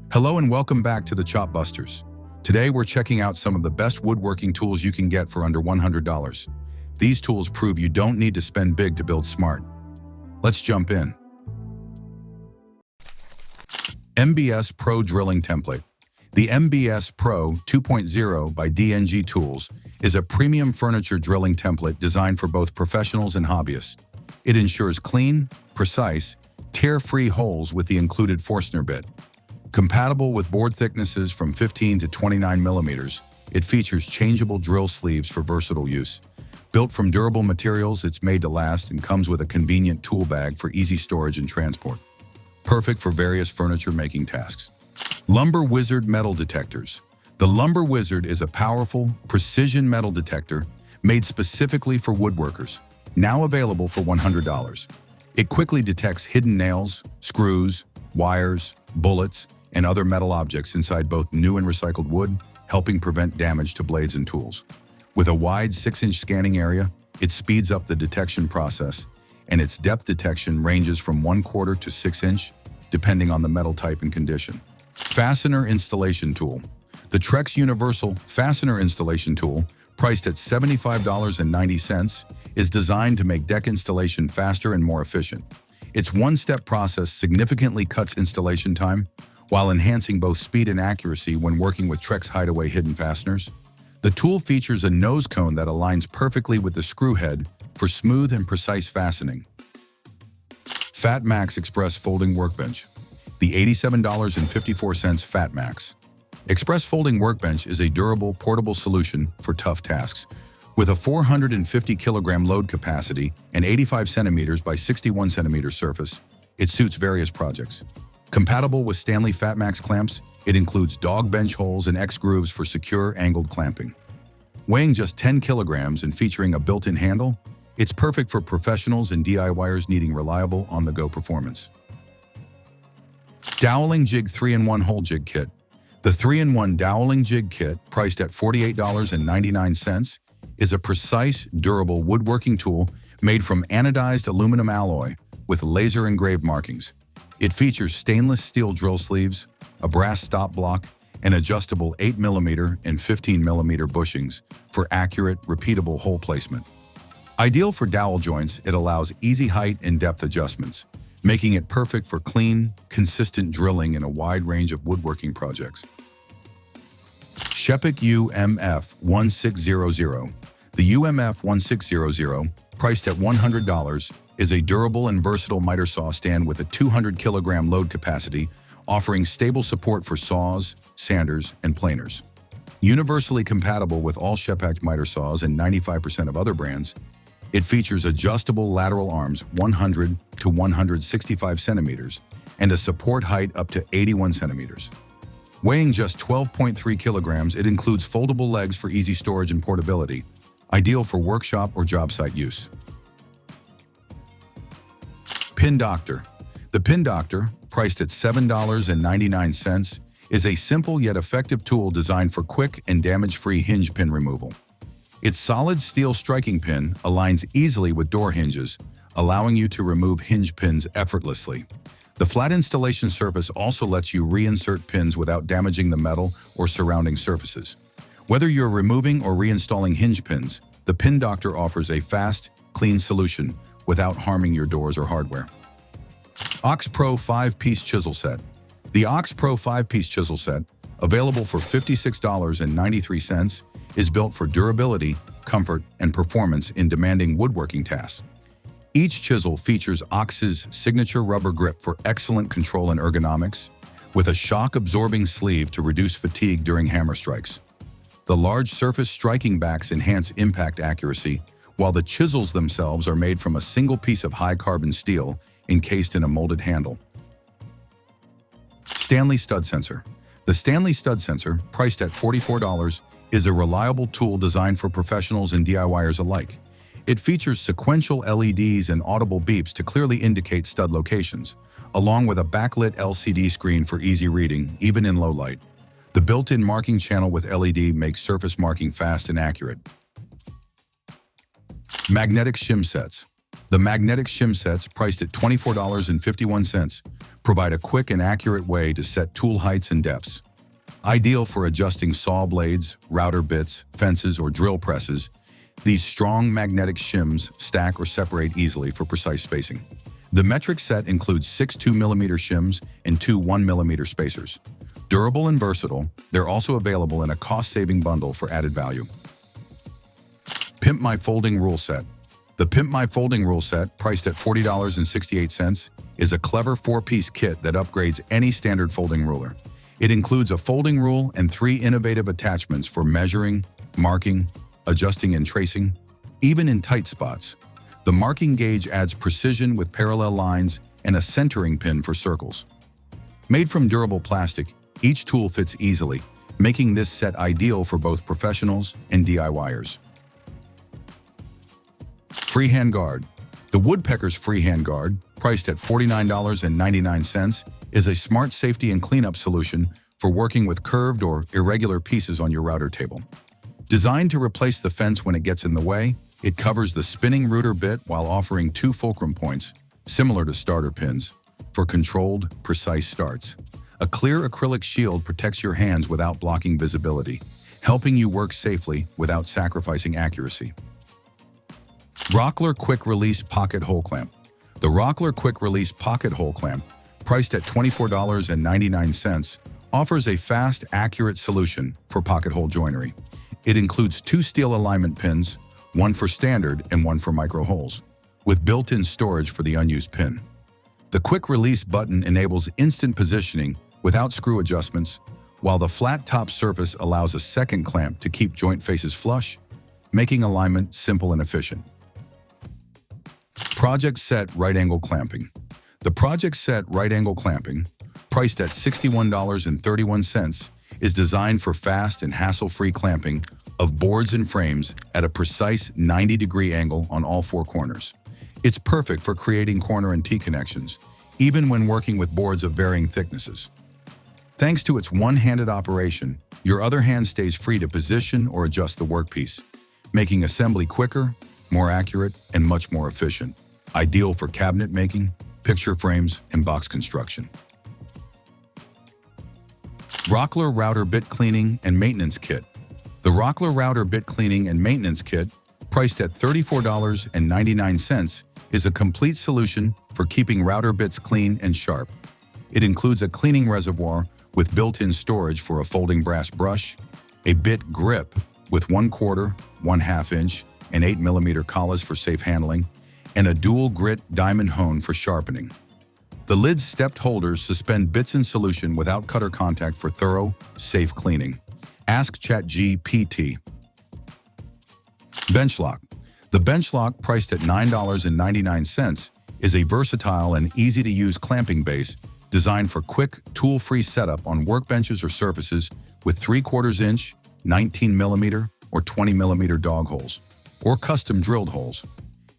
Hello and welcome back to the Chop Busters. Today we're checking out some of the best woodworking tools you can get for under $100. These tools prove you don't need to spend big to build smart. Let's jump in. MBS Pro Drilling Template. The MBS Pro 2.0 by DNG Tools is a premium furniture drilling template designed for both professionals and hobbyists. It ensures clean, precise, tear-free holes with the included Fastener bit. Compatible with board thicknesses from 15 to 29 millimeters, it features changeable drill sleeves for versatile use. Built from durable materials, it's made to last and comes with a convenient tool bag for easy storage and transport. Perfect for various furniture-making tasks. Lumber Wizard Metal Detectors. The Lumber Wizard is a powerful, precision metal detector made specifically for woodworkers, now available for $100. It quickly detects hidden nails, screws, wires, bullets, and other metal objects inside both new and recycled wood, helping prevent damage to blades and tools. With a wide 6-inch scanning area, it speeds up the detection process, and its depth detection ranges from 1/4 to 6-inch, depending on the metal type and condition. Fastener Installation Tool. The Trex Universal Fastener Installation Tool, priced at $75.90, is designed to make deck installation faster and more efficient. Its one-step process significantly cuts installation time, while enhancing both speed and accuracy when working with Trex Hideaway hidden fasteners. The tool features a nose cone that aligns perfectly with the screw head for smooth and precise fastening. FATMAX Express Folding Workbench. The $87.54 FATMAX Express Folding Workbench is a durable, portable solution for tough tasks. With a 450 kilogram load capacity and 85 centimeters by 61 centimeter surface, it suits various projects. Compatible with STANLEY FATMAX clamps, it includes dog bench holes and X-grooves for secure, angled clamping. Weighing just 10 kilograms and featuring a built-in handle, it's perfect for professionals and DIYers needing reliable, on-the-go performance. Dowelling Jig 3-in-1 Hole Jig Kit. The 3-in-1 Dowelling Jig Kit, priced at $48.99, is a precise, durable woodworking tool made from anodized aluminum alloy with laser-engraved markings. It features stainless steel drill sleeves, a brass stop block, and adjustable 8mm and 15mm bushings for accurate, repeatable hole placement. Ideal for dowel joints, it allows easy height and depth adjustments, making it perfect for clean, consistent drilling in a wide range of woodworking projects. Scheppach UMF1600. The UMF1600, priced at $100, is a durable and versatile miter saw stand with a 200 kilogram load capacity, offering stable support for saws, sanders, and planers. Universally compatible with all Scheppach miter saws and 95% of other brands, it features adjustable lateral arms 100 to 165 centimeters and a support height up to 81 centimeters. Weighing just 12.3 kilograms, it includes foldable legs for easy storage and portability, ideal for workshop or job site use. PinDoctor. The PinDoctor, priced at $7.99, is a simple yet effective tool designed for quick and damage-free hinge pin removal. Its solid steel striking pin aligns easily with door hinges, allowing you to remove hinge pins effortlessly. The flat installation surface also lets you reinsert pins without damaging the metal or surrounding surfaces. Whether you're removing or reinstalling hinge pins, the PinDoctor offers a fast, clean solution without harming your doors or hardware. Ox Pro 5-Piece Chisel Set. The Ox Pro 5-Piece Chisel Set, available for $56.93, is built for durability, comfort, and performance in demanding woodworking tasks. Each chisel features Ox's signature rubber grip for excellent control and ergonomics, with a shock-absorbing sleeve to reduce fatigue during hammer strikes. The large surface striking backs enhance impact accuracy, while the chisels themselves are made from a single piece of high-carbon steel encased in a molded handle. STANLEY Stud Sensor. The STANLEY Stud Sensor, priced at $44, is a reliable tool designed for professionals and DIYers alike. It features sequential LEDs and audible beeps to clearly indicate stud locations, along with a backlit LCD screen for easy reading, even in low light. The built-in marking channel with LED makes surface marking fast and accurate. Magnetic Shim Sets. The magnetic shim sets, priced at $24.51, provide a quick and accurate way to set tool heights and depths. Ideal for adjusting saw blades, router bits, fences, or drill presses, these strong magnetic shims stack or separate easily for precise spacing. The metric set includes 6 2mm shims and 2 1mm spacers. Durable and versatile, they're also available in a cost-saving bundle for added value. Pimp My Folding Rule Set. The Pimp My Folding Rule Set, priced at $40.68, is a clever 4-piece kit that upgrades any standard folding ruler. It includes a folding rule and 3 innovative attachments for measuring, marking, adjusting and tracing, even in tight spots. The marking gauge adds precision with parallel lines and a centering pin for circles. Made from durable plastic, each tool fits easily, making this set ideal for both professionals and DIYers. Freehand Guard. The Woodpecker's Freehand Guard, priced at $49.99, is a smart safety and cleanup solution for working with curved or irregular pieces on your router table. Designed to replace the fence when it gets in the way, it covers the spinning router bit while offering 2 fulcrum points, similar to starter pins, for controlled, precise starts. A clear acrylic shield protects your hands without blocking visibility, helping you work safely without sacrificing accuracy. Rockler Quick Release Pocket Hole Clamp. The Rockler Quick Release Pocket Hole Clamp, priced at $24.99, offers a fast, accurate solution for pocket hole joinery. It includes 2 steel alignment pins, one for standard and one for micro holes, with built-in storage for the unused pin. The quick release button enables instant positioning without screw adjustments, while the flat top surface allows a second clamp to keep joint faces flush, making alignment simple and efficient. Project Set Right Angle Clamping. The Project Set Right Angle Clamping, priced at $61.31, is designed for fast and hassle-free clamping of boards and frames at a precise 90-degree angle on all 4 corners. It's perfect for creating corner and T-connections, even when working with boards of varying thicknesses. Thanks to its one-handed operation, your other hand stays free to position or adjust the workpiece, making assembly quicker, more accurate, and much more efficient. Ideal for cabinet making, picture frames, and box construction. Rockler Router Bit Cleaning and Maintenance Kit. The Rockler Router Bit Cleaning and Maintenance Kit, priced at $34.99, is a complete solution for keeping router bits clean and sharp. It includes a cleaning reservoir with built-in storage for a folding brass brush, a bit grip with 1/4, 1/2 inch, and 8mm collars for safe handling, and a dual grit diamond hone for sharpening. The lid's stepped holders suspend bits in solution without cutter contact for thorough, safe cleaning. Ask ChatGPT. BenchLock. The BenchLock, priced at $9.99, is a versatile and easy-to-use clamping base designed for quick, tool-free setup on workbenches or surfaces with 3/4 inch, 19mm, or 20mm dog holes, or custom drilled holes.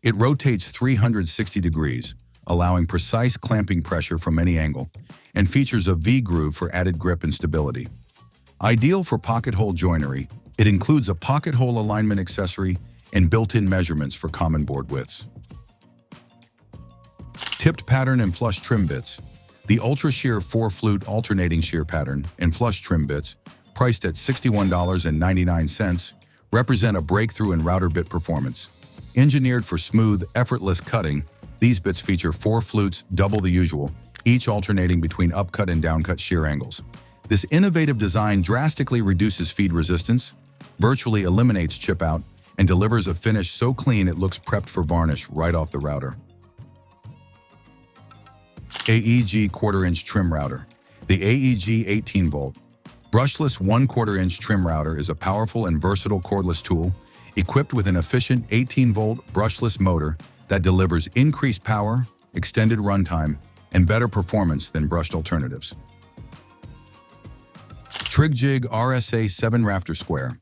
It rotates 360 degrees, allowing precise clamping pressure from any angle, and features a V-groove for added grip and stability. Ideal for pocket hole joinery, it includes a pocket hole alignment accessory and built-in measurements for common board widths. Tipped pattern and flush trim bits. The Ultra Shear 4-flute alternating shear pattern and flush trim bits, priced at $61.99, represent a breakthrough in router bit performance. Engineered for smooth, effortless cutting, these bits feature 4 flutes, double the usual, each alternating between upcut and downcut shear angles. This innovative design drastically reduces feed resistance, virtually eliminates chip out, and delivers a finish so clean it looks prepped for varnish right off the router. AEG 1/4 inch trim router. The AEG 18-volt, brushless 1/4 inch trim router is a powerful and versatile cordless tool equipped with an efficient 18-volt brushless motor that delivers increased power, extended runtime, and better performance than brushed alternatives. TrigJig RSA 7 Rafter Square.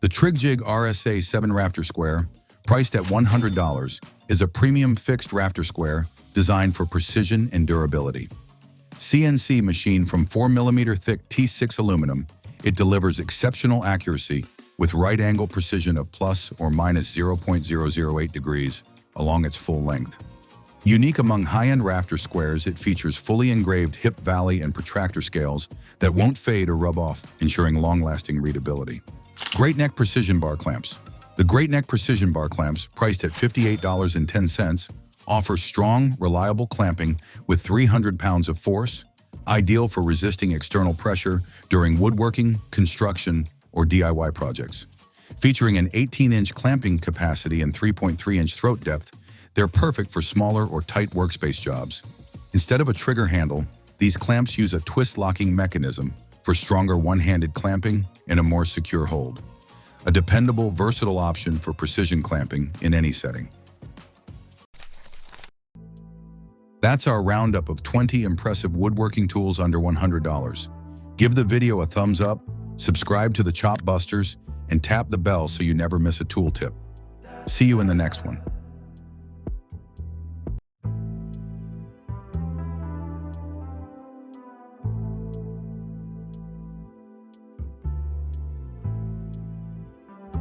The TrigJig RSA 7 Rafter Square, priced at $100, is a premium fixed rafter square designed for precision and durability. CNC machined from 4mm thick T6 aluminum, it delivers exceptional accuracy with right angle precision of plus or minus 0.008 degrees, along its full length. Unique among high-end rafter squares, it features fully engraved hip, valley, and protractor scales that won't fade or rub off, ensuring long-lasting readability. GreatNeck Precision Bar Clamps. The GreatNeck Precision Bar Clamps, priced at $58.10, offer strong, reliable clamping with 300 pounds of force, ideal for resisting external pressure during woodworking, construction, or DIY projects. Featuring an 18-inch clamping capacity and 3.3-inch throat depth, they're perfect for smaller or tight workspace jobs. Instead of a trigger handle, these clamps use a twist-locking mechanism for stronger one-handed clamping and a more secure hold. A dependable, versatile option for precision clamping in any setting. That's our roundup of 20 impressive woodworking tools under $100. Give the video a thumbs up, subscribe to the Chop Busters, and tap the bell so you never miss a tool tip. See you in the next one.